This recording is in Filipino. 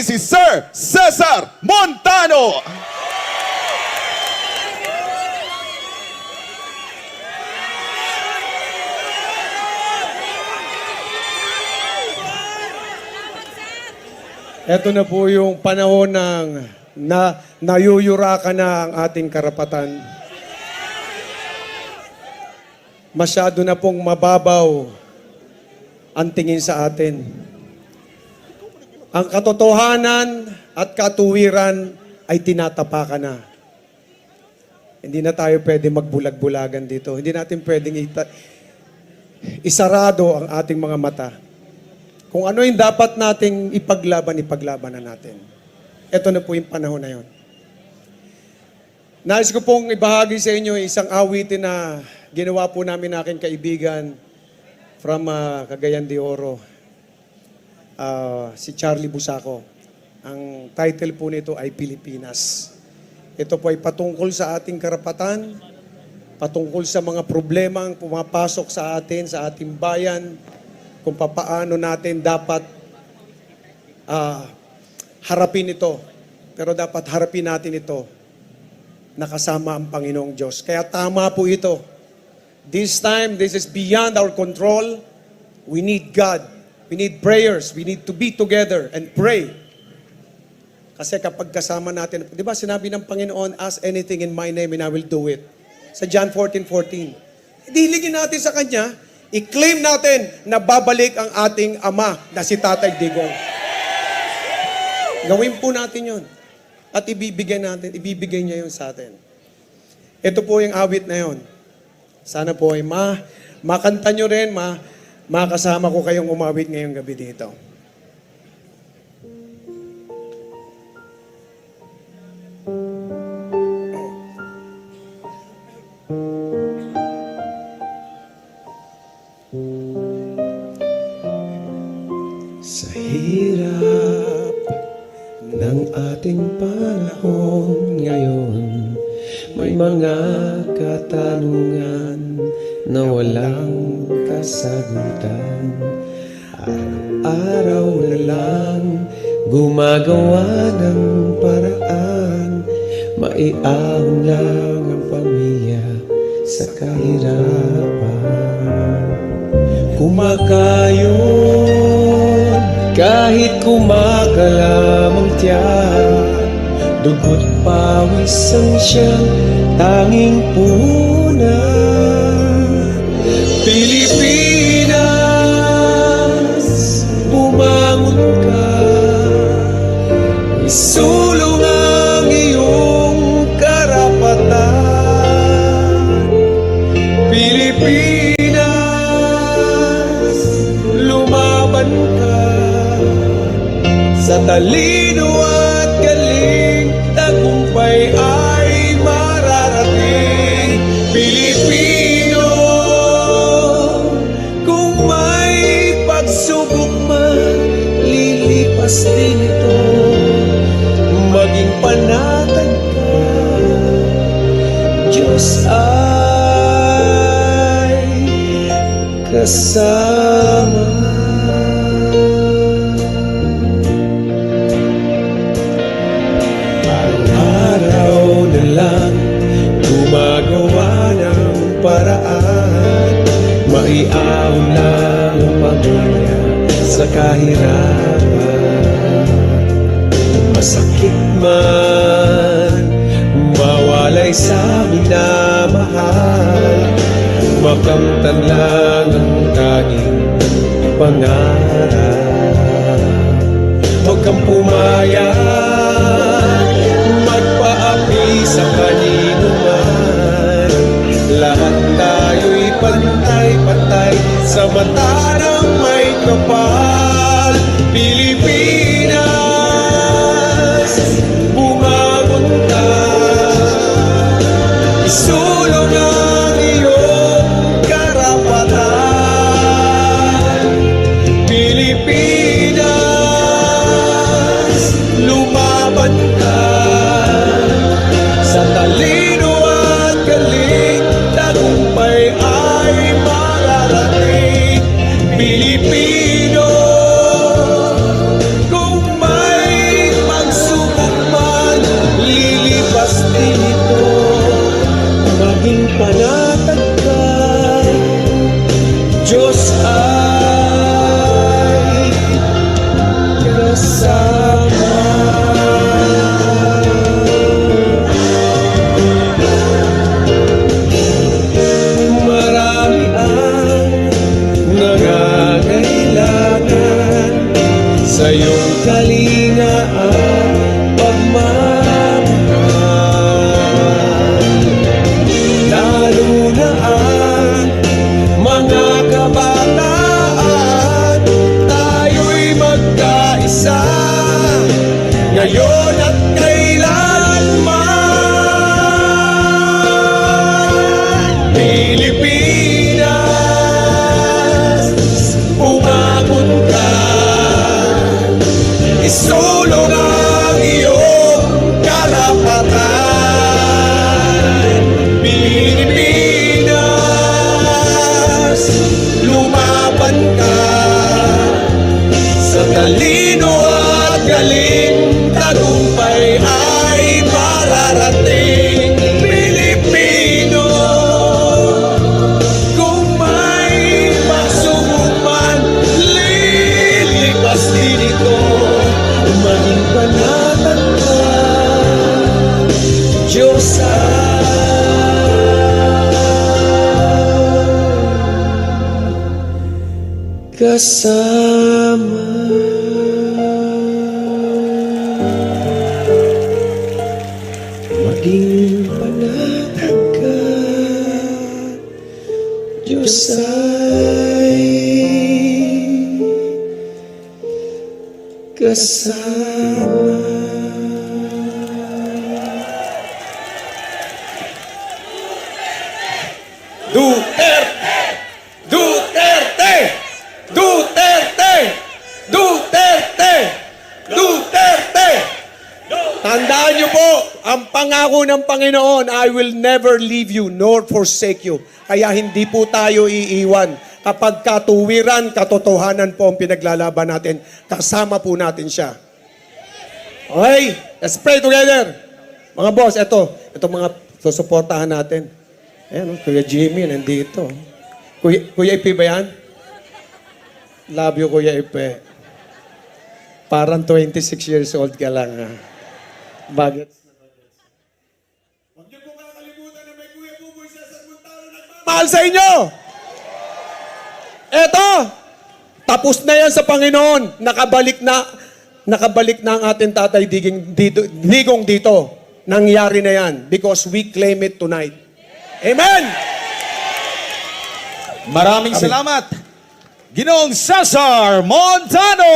si Sir Cesar Montano. Ito na po yung panahon ng nayuyurakan na ang ating karapatan. Masyado na pong mababaw ang tingin sa atin. Ang katotohanan at katuwiran ay tinatapakan na. Hindi na tayo pwede magbulag-bulagan dito. Hindi natin pwedeng isarado ang ating mga mata. Kung ano yung dapat nating ipaglaban na natin. Ito na po yung panahon na yon. Nais ko pong ibahagi sa inyo isang awitin na ginawa po namin aking kaibigan from Cagayan de Oro, si Charlie Busaco. Ang title po nito ay Pilipinas. Ito po ay patungkol sa ating karapatan, patungkol sa mga problema ang pumapasok sa atin, sa ating bayan, kung papaano natin dapat harapin ito. Pero dapat harapin natin ito nakasama ang Panginoong Diyos. Kaya tama po ito. This time, this is beyond our control. We need God. We need prayers. We need to be together and pray. Kasi kapag kasama natin, di ba sinabi ng Panginoon, ask anything in my name and I will do it. Sa John 14:14. Idiligin natin sa Kanya, i-claim natin na babalik ang ating Ama na si Tatay Digong. Gawin po natin yun. At ibibigay niya yun sa atin. Ito po yung awit na yun. Sana po ay makanta nyo rin, makasama ko kayong umawit ngayong gabi dito. Sa hirap ng ating panahon ngayon, may mga katanungan na walang kasagutan. Araw-araw na lang gumagawa ng paraan, maiahon lang ang pamilya sa kahirapan. Kumakayod kahit kumakalam ang tiyan, dugo't pawis ang siyang tanging punan. Pilipinas, bumangon ka, isulong ang iyong karapatan. Pilipinas, lumaban ka, sa talino at galing, tagumpay ay mararating. Pilipino, kung may pagsubok man, lilipas din ito. Maging panatag ka, Diyos ay kasama. Gumagawa ng paraan, maiahon lang ang pamilya sa kahirapan. Masakit man, mawalay sa minamahal, makamtan lang ang tanging pangarap. Huwag kang pumayag, magpaapi sa kanino man. Lahat tayo'y pantay-pantay sa mata ng may kapal. Pilipinas, bumangon ka, isulong ang iyong karapatan. Pilipinas, lumaban ka, sa talino at galing, tagumpay ay mararating. Pilipino, ngayon at kailanman. Pilipinas, umabot ka, isulong ang iyong karapatan. Pilipinas, lumaban ka, sa talino at galing, tagumpay ay mararating. Pilipino, kung may pagsubok man, lilipas din ito. Maging panatag ka, Diyos ay kasama. Maging panatag ka, Diyos ay kasama. Duterte! Duterte! Duterte! Duterte! Duterte! Tandaan niyo po, ang pangako ng Panginoon, I will never leave you nor forsake you. Kaya hindi po tayo iiwan. Kapag katuwiran, katotohanan po ang pinaglalaban natin, kasama po natin siya. Okay, let's pray together. Mga boss, ito mga susuportahan natin. Ayan, Kuya Jimmy, nandito. Kuya Ipe ba yan? Love you, Kuya Ipe. Parang 26 years old ka lang, ha? Bagets na bagets. Huwag niyo po kakalimutan na may Kuya Buboy Cesar Montano nagmamahal sa inyo! Eto! Tapos na yan sa Panginoon. Nakabalik na ang ating tatay digong dito. Nangyari na yan because we claim it tonight. Amen! Maraming salamat, Ginoong Cesar Montano!